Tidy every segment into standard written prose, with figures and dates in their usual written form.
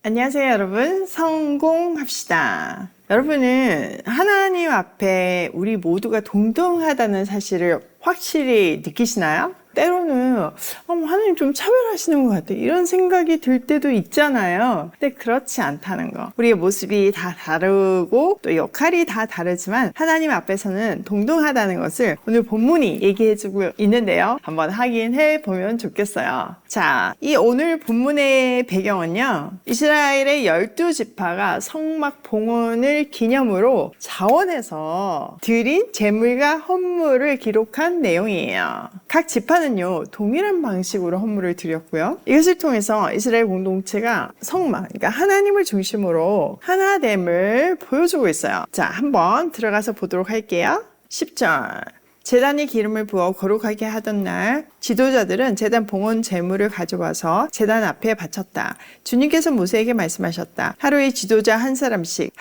안녕하세요, 여러분. 성공합시다. 여러분은 하나님 앞에 우리 모두가 동등하다는 사실을 확실히 느끼시나요? 때로는 하나님 좀 차별하시는 것 같아, 이런 생각이 들 때도 있잖아요. 근데 그렇지 않다는 거. 우리의 모습이 다 다르고 또 역할이 다 다르지만 하나님 앞에서는 동등하다는 것을 오늘 본문이 얘기해주고 있는데요. 한번 확인해 보면 좋겠어요. 자, 이 오늘 본문의 배경은요, 이스라엘의 12지파가 성막 봉헌을 기념으로 자원해서 드린 제물과 헌물을 기록한 내용이에요. 각 지파는요, 동일한 방식으로 헌물을 드렸고요. 이것을 통해서 이스라엘 공동체가 성막, 그러니까 하나님을 중심으로 하나됨을 보여주고 있어요. 자, 한번 들어가서 보도록 할게요. 10절. 제단에 기름을 부어 거룩하게 하던 날 지도자들은 제단 봉헌 제물을 가져와서 제단 앞에 바쳤다. 주님께서 모세에게 말씀하셨다. 하루에 지도자 한 사람씩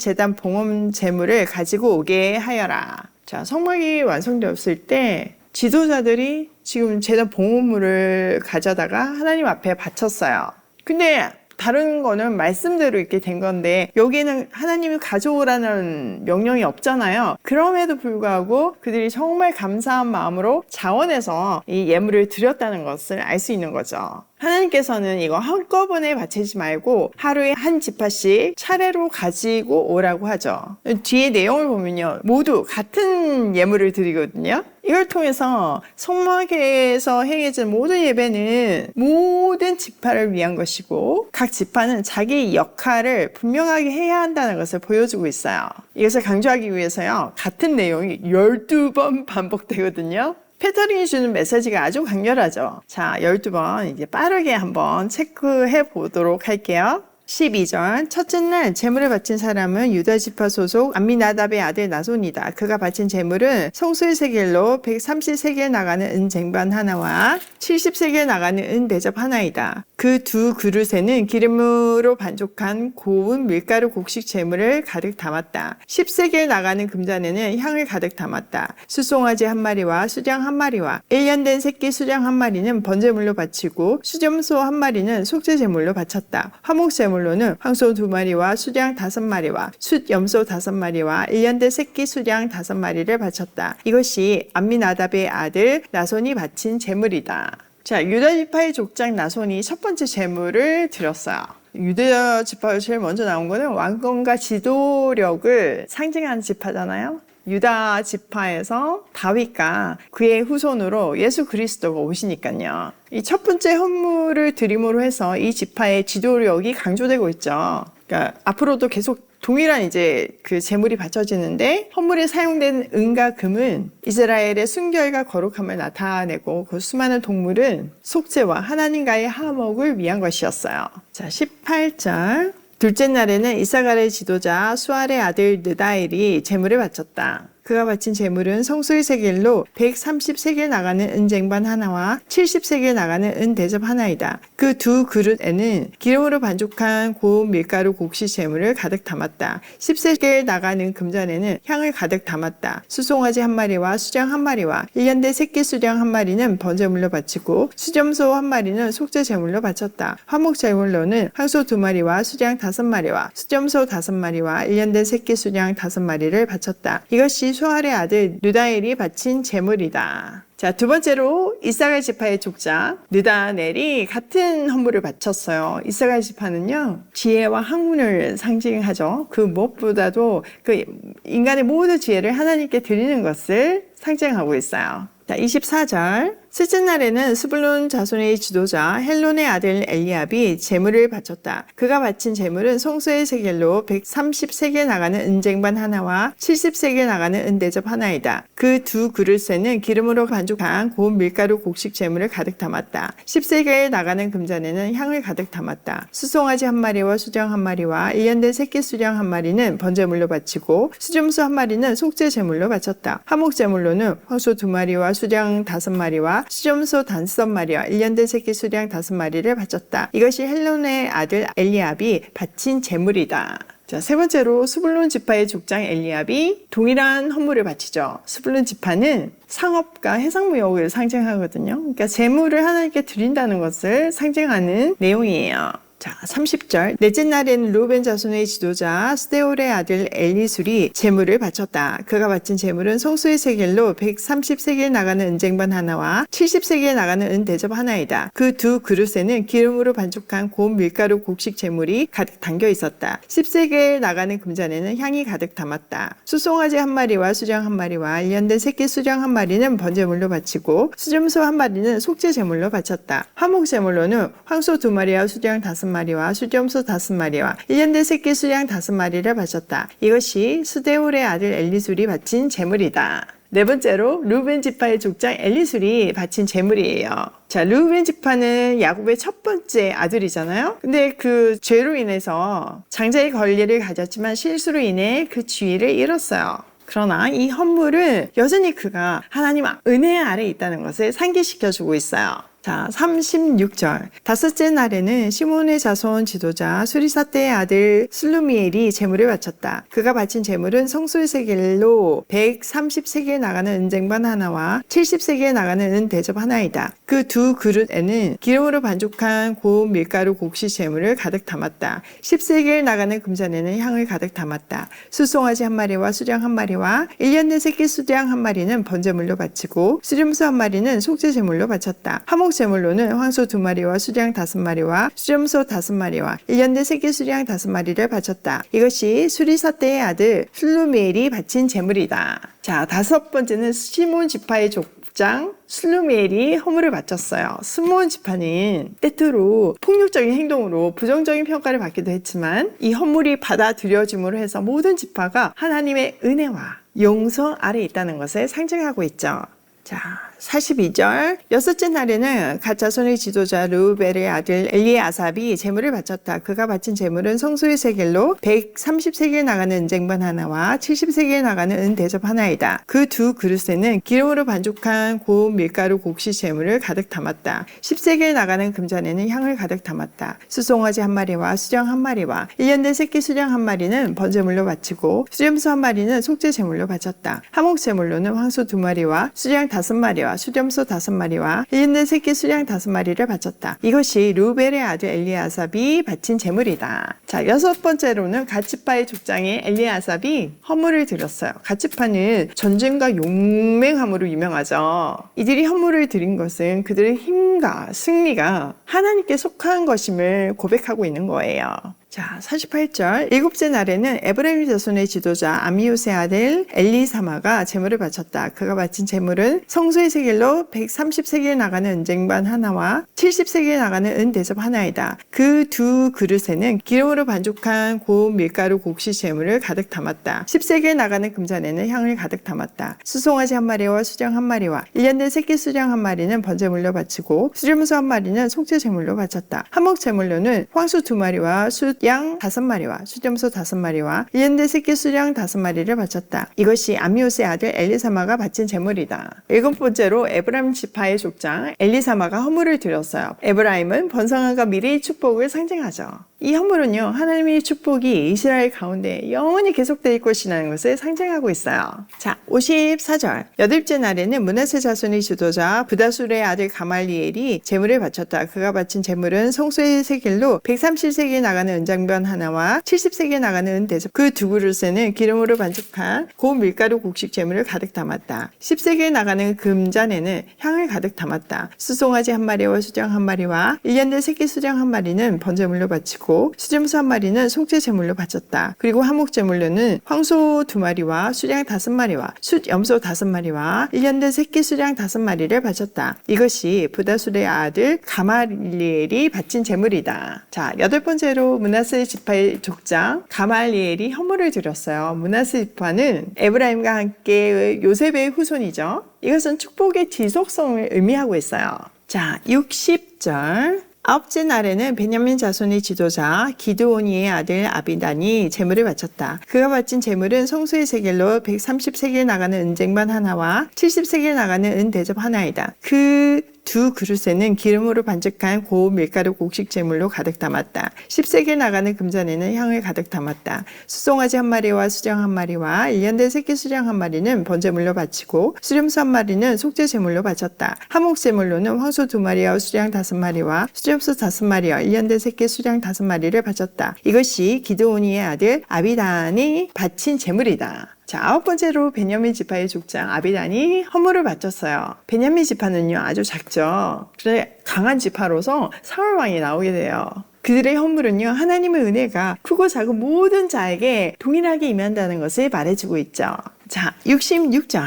제단 봉헌 제물을 가지고 오게 하여라. 자, 성막이 완성되었을 때 지도자들이 지금 제단 봉헌물을 가져다가 하나님 앞에 바쳤어요. 근데 다른 거는 말씀대로 이렇게 된 건데 여기는 하나님이 가져오라는 명령이 없잖아요. 그럼에도 불구하고 그들이 정말 감사한 마음으로 자원해서 이 예물을 드렸다는 것을 알 수 있는 거죠. 하나님께서는 이거 한꺼번에 바치지 말고 하루에 한 지파씩 차례로 가지고 오라고 하죠. 뒤에 내용을 보면요, 모두 같은 예물을 드리거든요. 이걸 통해서 성막에서 행해진 모든 예배는 모든 지파를 위한 것이고 각 지파는 자기 역할을 분명하게 해야 한다는 것을 보여주고 있어요. 이것을 강조하기 위해서요, 같은 내용이 12번 반복되거든요. 패터링이 주는 메시지가 아주 강렬하죠. 자, 12번 이제 빠르게 한번 체크해 보도록 할게요. 12절. 첫째 날 제물을 바친 사람은 유다 지파 소속 암미나답의 아들 나손이다. 그가 바친 제물은 성소의 세겔로 130세겔 나가는 은 쟁반 하나와 70세겔 나가는 은 대접 하나이다. 그 두 그릇에는 기름으로 반죽한 고운 밀가루 곡식 제물을 가득 담았다. 10세겔 나가는 금잔에는 향을 가득 담았다. 수송아지 한 마리와 수장 한 마리와 1년 된 새끼 수장 한 마리는 번제물로 바치고 수점소 한 마리는 속죄 제물로 바쳤다. 화목 제물로는 황소 2마리와 수장 5마리와 숫염소 5마리와 1년 된 새끼 수장 5마리를 바쳤다. 이것이 암미나답의 아들 나손이 바친 제물이다. 자, 유다 지파의 족장 나손이 첫 번째 제물을 드렸어요. 유다 지파가 제일 먼저 나온 거는 왕권과 지도력을 상징하는 지파잖아요. 유다 지파에서 다윗과 그의 후손으로 예수 그리스도가 오시니까요. 이 첫 번째 헌물을 드림으로 해서 이 지파의 지도력이 강조되고 있죠. 그러니까 앞으로도 계속 동일한 이제 그 제물이 바쳐지는데 헌물에 사용된 은과 금은 이스라엘의 순결과 거룩함을 나타내고 그 수많은 동물은 속죄와 하나님과의 화목을 위한 것이었어요. 자, 18절. 둘째 날에는 이사갈의 지도자 수알의 아들 느다엘이 제물을 바쳤다. 그가 바친 제물은 성소의 세겔로 130세겔 나가는 은쟁반 하나와 70세겔 나가는 은 대접 하나이다. 그 두 그릇에는 기름으로 반죽한 고운 밀가루 곡식 제물을 가득 담았다. 10세겔 나가는 금잔에는 향을 가득 담았다. 수송아지 한 마리와 수장 한 마리와 1년 된 새끼 수장 한 마리는 번제물로 바치고 수점소 한 마리는 속죄 제물로 바쳤다. 화목 제물로는 황소 2마리와 수장 5마리와 수점소 5마리와 1년 된 새끼 수장 5마리를 바쳤다. 이것이 수알의 아들 느다엘이 바친 제물이다. 자, 두 번째로 이사갈 지파의 족장 느다넬이 같은 헌물을 바쳤어요. 이사갈 지파는요, 지혜와 학문을 상징하죠. 그 무엇보다도 그 인간의 모든 지혜를 하나님께 드리는 것을 상징하고 있어요. 자, 24절. 셋째 날에는 스불론 자손의 지도자 헬론의 아들 엘리압이 제물을 바쳤다. 그가 바친 제물은 성소의 세겔로 130세겔 나가는 은쟁반 하나와 70세겔 나가는 은대접 하나이다. 그 두 그릇에는 기름으로 반죽한 고운 밀가루 곡식 제물을 가득 담았다. 10세겔 나가는 금잔에는 향을 가득 담았다. 수송아지 한 마리와 수장 한 마리와 1년 된 새끼 수장 한 마리는 번제물로 바치고 수점수 한 마리는 속죄 제물로 바쳤다. 화목 제물로는 황소 2마리와 수장 5마리와 수점소 5마리와 1년 된 새끼 수량 5마리를 바쳤다. 이것이 헬론의 아들 엘리압이 바친 제물이다. 자, 세 번째로 스불론 지파의 족장 엘리압이 동일한 헌물을 바치죠. 스불론 지파는 상업과 해상무역을 상징하거든요. 그러니까 재물을 하나님께 드린다는 것을 상징하는 내용이에요. 자, 30절. 넷째 날에는 루벤 자손의 지도자 스데올의 아들 엘리술이 제물을 바쳤다. 그가 바친 제물은 성소의 세겔로 130세겔 나가는 은쟁반 하나와 70세겔 나가는 은 대접 하나이다. 그 두 그릇에는 기름으로 반죽한 고운 밀가루 곡식 제물이 가득 담겨 있었다. 10세겔 나가는 금잔에는 향이 가득 담았다. 수송아지 한 마리와 수정 한 마리와 1년 새끼 수정 한 마리는 번제물로 바치고 수점소 한 마리는 속죄 제물로 바쳤다. 화목 제물로는 황소 2마리와 수정 5마리와 수점소 5마리와 1년 새끼 수양 5마리를 바쳤다. 이것이 스데올의 아들 엘리술이 바친 제물이다. 네 번째로 루벤 지파의 족장 엘리술이 바친 제물이에요. 자, 루벤 지파는 야곱의 첫 번째 아들이잖아요. 근데 그 죄로 인해서 장자의 권리를 가졌지만 실수로 인해 그 지위를 잃었어요. 그러나 이 헌물은 여전히 그가 하나님 은혜 아래 있다는 것을 상기시켜주고 있어요. 자, 36절. 다섯째 날에는 시몬의 자손 지도자 수리사떼의 아들 슬루미엘이 제물을 바쳤다. 그가 바친 제물은 성소의 세겔로 130세겔 나가는 은쟁반 하나와 70세겔 나가는 은 대접 하나이다. 그 두 그릇에는 기름으로 반죽한 고운 밀가루 곡식 제물을 가득 담았다. 10세겔 나가는 금잔에는 향을 가득 담았다. 수송아지 한 마리와 수장 한 마리와 1년 새끼 수장 한 마리는 번제물로 바치고 수렴소 한 마리는 속죄 제물로 바쳤다. 화목 제물로는 황소 2마리와 수량 5마리와 수점소 5마리와 1년 새끼 수량 5마리를 바쳤다. 이것이 수리사떼의 아들 슬루미엘이 바친 제물이다. 자, 다섯 번째는 시몬 지파의 족장 슬루미엘이 허물을 바쳤어요. 시몬 지파는 때때로 폭력적인 행동으로 부정적인 평가를 받기도 했지만 이 헌물이 받아들여짐으로 해서 모든 지파가 하나님의 은혜와 용서 아래 있다는 것을 상징하고 있죠. 자, 42절. 여섯째 날에는 갓 자손의 지도자 르우벨의 아들 엘리아삽이 제물을 바쳤다. 그가 바친 제물은 성소의 세겔로 130세겔 나가는 은쟁반 하나와 70세겔 나가는 은 대접 하나이다. 그 두 그릇에는 기름으로 반죽한 고운 밀가루 곡식 제물을 가득 담았다. 10세겔 나가는 금잔에는 향을 가득 담았다. 수송아지 한 마리와 수정 한 마리와 1년 된 새끼 수정 한 마리는 번제물로 바치고 수렴소 한 마리는 속죄 제물로 바쳤다. 화목 제물로는 황소 2마리와 수장 5마리와 수렴소 5마리와 1년 새끼 수량 5마리를 바쳤다. 이것이 루벨의 아들 엘리아삽이 바친 제물이다. 자, 여섯 번째로는 갓지파의 족장에 엘리아삽이 헌물을 드렸어요. 갓지파는 전쟁과 용맹함으로 유명하죠. 이들이 헌물을 드린 것은 그들의 힘과 승리가 하나님께 속한 것임을 고백하고 있는 거예요. 자, 48절. 일곱째 날에는 에브라임 자손의 지도자 아미우스의 아들 엘리사마가 제물을 바쳤다. 그가 바친 제물은 성소의 세겔로 130세겔 나가는 은쟁반 하나와 70세겔 나가는 은 대접 하나이다. 그 두 그릇에는 기름으로 반죽한 고운 밀가루 곡식 제물을 가득 담았다. 10세겔 나가는 금잔에는 향을 가득 담았다. 수송아지 한 마리와 수정 한 마리와 1년 된 새끼 수정 한 마리는 번제물로 바치고 수렴소 한 마리는 속죄 제물로 바쳤다. 화목 제물로는 황소 2마리와 양 5마리와 수점소 5마리와 1년 된 새끼 수량 5마리를 바쳤다. 이것이 아미우스의 아들 엘리사마가 바친 제물이다. 일곱 번째로 에브라임 지파의 족장 엘리사마가 헌물을 드렸어요. 에브라임은 번성함과 미래의 축복을 상징하죠. 이 헌물은요, 하나님의 축복이 이스라엘 가운데 영원히 계속될 것이라는 것을 상징하고 있어요. 자, 54절. 여덟째 날에는 므낫세 자손의 지도자 브다술의 아들 가말리엘이 제물을 바쳤다. 그가 바친 제물은 성소의 세겔로 130세겔 나가는 은장변 하나와 70세겔 나가는 은 대접. 그 두 그릇에는 기름으로 반죽한 고운 밀가루 곡식 제물을 가득 담았다. 10세겔 나가는 금잔에는 향을 가득 담았다. 수송아지 한 마리와 수정 한 마리와 1년 된 새끼 수정 한 마리는 번제물로 바치고 수점소 한 마리는 속죄 제물로 바쳤다. 그리고 화목 제물로는 황소 2마리와 수량 5마리와 숫염소 5마리와 1년 된 새끼 수량 5마리를 바쳤다. 이것이 브다술의 아들 가말리엘이 바친 제물이다. 자, 여덟 번째로 므낫세 지파의 족장 가말리엘이 헌물을 드렸어요. 므낫세 지파는 에브라임과 함께 요셉의 후손이죠. 이것은 축복의 지속성을 의미하고 있어요. 자, 60절. 아홉째 날에는 베냐민 자손의 지도자 기드오니의 아들 아비단이 제물을 바쳤다. 그가 바친 제물은 성소의 세겔로 130세겔 나가는 은쟁반 하나와 70세겔 나가는 은 대접 하나이다. 그 두 그릇에는 기름으로 반죽한 고운 밀가루 곡식 제물로 가득 담았다. 10세겔 나가는 금잔에는 향을 가득 담았다. 수송아지 한 마리와 수령 한 마리와 1년 된 새끼 수령 한 마리는 번제물로 바치고 수렴소 한 마리는 속죄 제물로 바쳤다. 화목 제물로는 황소 2마리와 수령 5마리와 수렴소 5마리와 1년 된 새끼 수령 5마리를 바쳤다. 이것이 기드오니의 아들 아비단이 바친 제물이다. 자, 9번째로 베냐민 지파의 족장 아비단이 헌물을 바쳤어요. 베냐민 지파는요 아주 작죠. 그런데 강한 지파로서 사울 왕이 나오게 돼요. 그들의 헌물은요 하나님의 은혜가 크고 작은 모든 자에게 동일하게 임한다는 것을 말해주고 있죠. 자, 66절.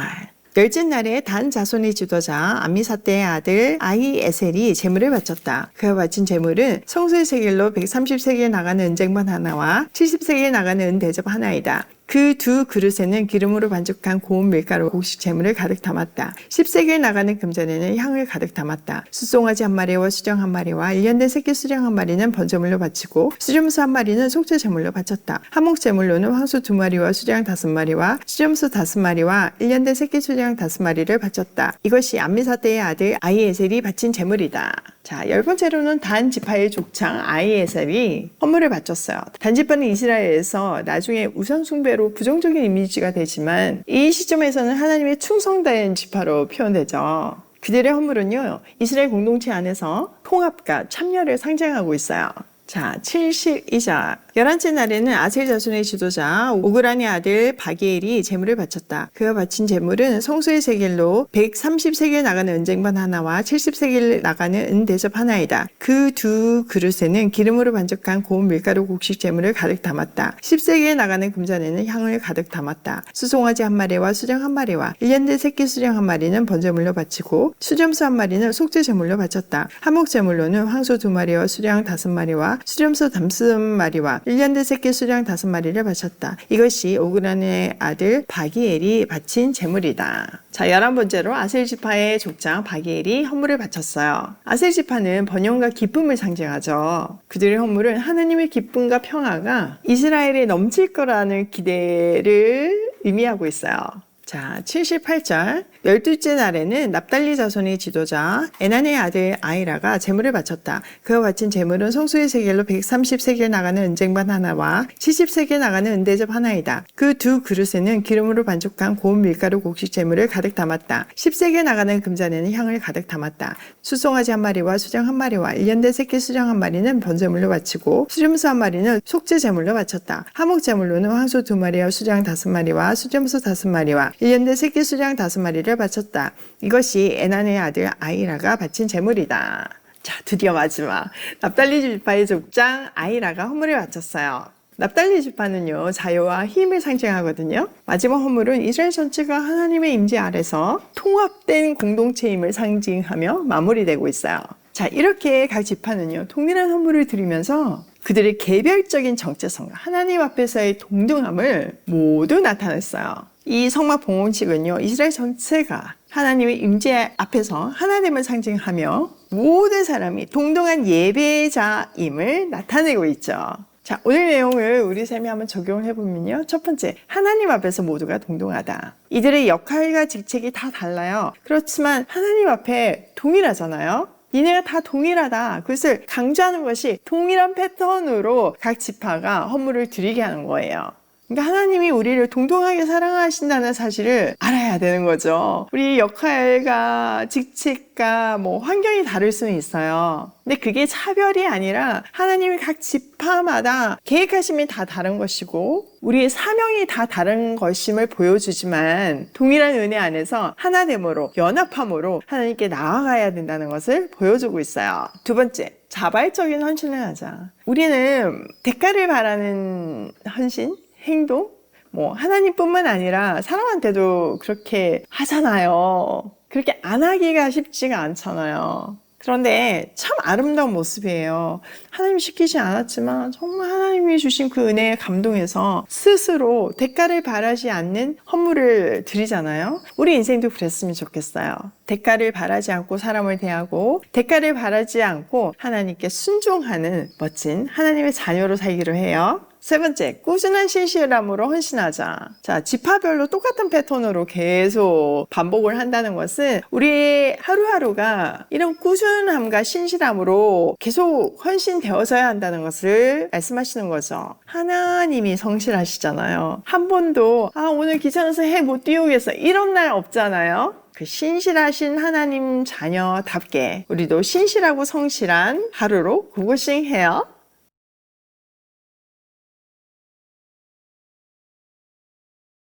열째 날에 단 자손의 지도자 암미사대의 아들 아히에셀이 제물을 바쳤다. 그가 바친 제물은 성소의 세겔로 130세겔 나가는 은쟁반 하나와 70세겔 나가는 은대접 하나이다. 그 두 그릇에는 기름으로 반죽한 고운 밀가루 곡식 제물을 가득 담았다. 10세겔 나가는 금잔에는 향을 가득 담았다. 수송아지 한 마리와 수령 한 마리와 1년 된 새끼 수령 한 마리는 번제물로 바치고 수렴소 한 마리는 속죄 제물로 바쳤다. 화목 제물로는 황소 2마리와 수령 5마리와 수렴소 5마리와 1년 된 새끼 수령 5마리를 바쳤다. 이것이 암미사대의 아들 아히에셀이 바친 제물이다. 자, 10번째로는 단 지파의 족장 아히에셀이 헌물을 바쳤어요. 단 지파는 이스라엘에서 나중에 우상 숭배로 부정적인 이미지가 되지만 이 시점에서는 하나님의 충성된 지파로 표현되죠. 그들의 헌물은요 이스라엘 공동체 안에서 통합과 참여를 상징하고 있어요. 자, 72절. 11째 날에는 아셀 자손의 지도자 오그라니 아들 바기엘이 제물을 바쳤다. 그가 바친 제물은 성소의 세겔로 130세겔 나가는 은쟁반 하나와 70세겔 나가는 은대접 하나이다. 그 두 그릇에는 기름으로 반죽한 고운 밀가루 곡식 제물을 가득 담았다. 10세겔 나가는 금잔에는 향을 가득 담았다. 수송아지 한 마리와 수령 한 마리와 1년 된 새끼 수령 한 마리는 번제물로 바치고 수렴소 한 마리는 속죄 제물로 바쳤다. 화목 제물로는 황소 2마리와 수령 5마리와 수렴소 5마리와 1년 된 새끼 수령 5마리를 바쳤다. 이것이 오그라니의 아들 바기엘이 바친 제물이다. 자, 11번째로 아셀 지파의 족장 바기엘이 헌물을 바쳤어요. 아셀 지파는 번영과 기쁨을 상징하죠. 그들의 헌물은 하나님의 기쁨과 평화가 이스라엘에 넘칠 거라는 기대를 의미하고 있어요. 자, 78절. 12째 날에는 납달리 자손의 지도자 에난의 아들 아이라가 제물을 바쳤다. 그가 바친 제물은 성소의 세겔로 130세겔 나가는 은쟁반 하나와 70세겔 나가는 은대접 하나이다. 그 두 그릇에는 기름으로 반죽한 고운 밀가루 곡식 제물을 가득 담았다. 10세겔 나가는 금잔에는 향을 가득 담았다. 수송아지 한 마리와 수령 한 마리와 1년 된 새끼 수령 한 마리는 번제물로 바치고 수렴소 한 마리는 속죄 제물로 바쳤다. 화목 제물로는 황소 2마리와 수령 5마리와 수렴소 5마리와 1년 된 새끼 수령 5마리를 바쳤다. 이것이 에난의 아들 아이라가 바친 제물이다. 자, 드디어 마지막. 납달리 지파의 족장 아이라가 헌물을 바쳤어요. 납달리 지파는요 자유와 힘을 상징하거든요. 마지막 헌물은 이스라엘 전체가 하나님의 임재 아래서 통합된 공동체임을 상징하며 마무리되고 있어요. 자, 이렇게 각 지파는요 동일한 헌물을 드리면서 그들의 개별적인 정체성과 하나님 앞에서의 동등함을 모두 나타냈어요. 이 성막 봉헌식은요 이스라엘 전체가 하나님의 임재 앞에서 하나님을 상징하며 모든 사람이 동등한 예배자임을 나타내고 있죠. 자, 오늘 내용을 우리 삶에 한번 적용을 해보면요. 첫 번째, 하나님 앞에서 모두가 동등하다. 이들의 역할과 직책이 다 달라요. 그렇지만 하나님 앞에 동일하잖아요. 니네가 다 동일하다. 그것을 강조하는 것이 동일한 패턴으로 각 지파가 헌물을 드리게 하는 거예요. 그러니까 하나님이 우리를 동등하게 사랑하신다는 사실을 알아야 되는 거죠. 우리 역할과 직책과 환경이 다를 수는 있어요. 근데 그게 차별이 아니라 하나님이 각 지파마다 계획하심이 다 다른 것이고 우리의 사명이 다 다른 것임을 보여주지만 동일한 은혜 안에서 하나됨으로 연합함으로 하나님께 나아가야 된다는 것을 보여주고 있어요. 두 번째, 자발적인 헌신을 하자. 우리는 대가를 바라는 헌신? 행동? 하나님뿐만 아니라 사람한테도 그렇게 하잖아요. 그렇게 안 하기가 쉽지가 않잖아요. 그런데 참 아름다운 모습이에요. 하나님이 시키지 않았지만 정말 하나님이 주신 그 은혜에 감동해서 스스로 대가를 바라지 않는 헌물을 드리잖아요. 우리 인생도 그랬으면 좋겠어요. 대가를 바라지 않고 사람을 대하고 대가를 바라지 않고 하나님께 순종하는 멋진 하나님의 자녀로 살기로 해요. 세 번째, 꾸준한 신실함으로 헌신하자. 자, 지파별로 똑같은 패턴으로 계속 반복을 한다는 것은 우리 하루하루가 이런 꾸준함과 신실함으로 계속 헌신되어서야 한다는 것을 말씀하시는 거죠. 하나님이 성실하시잖아요. 한 번도 오늘 귀찮아서 해 못 띄우겠어 이런 날 없잖아요. 그 신실하신 하나님 자녀답게 우리도 신실하고 성실한 하루로 고고싱 해요.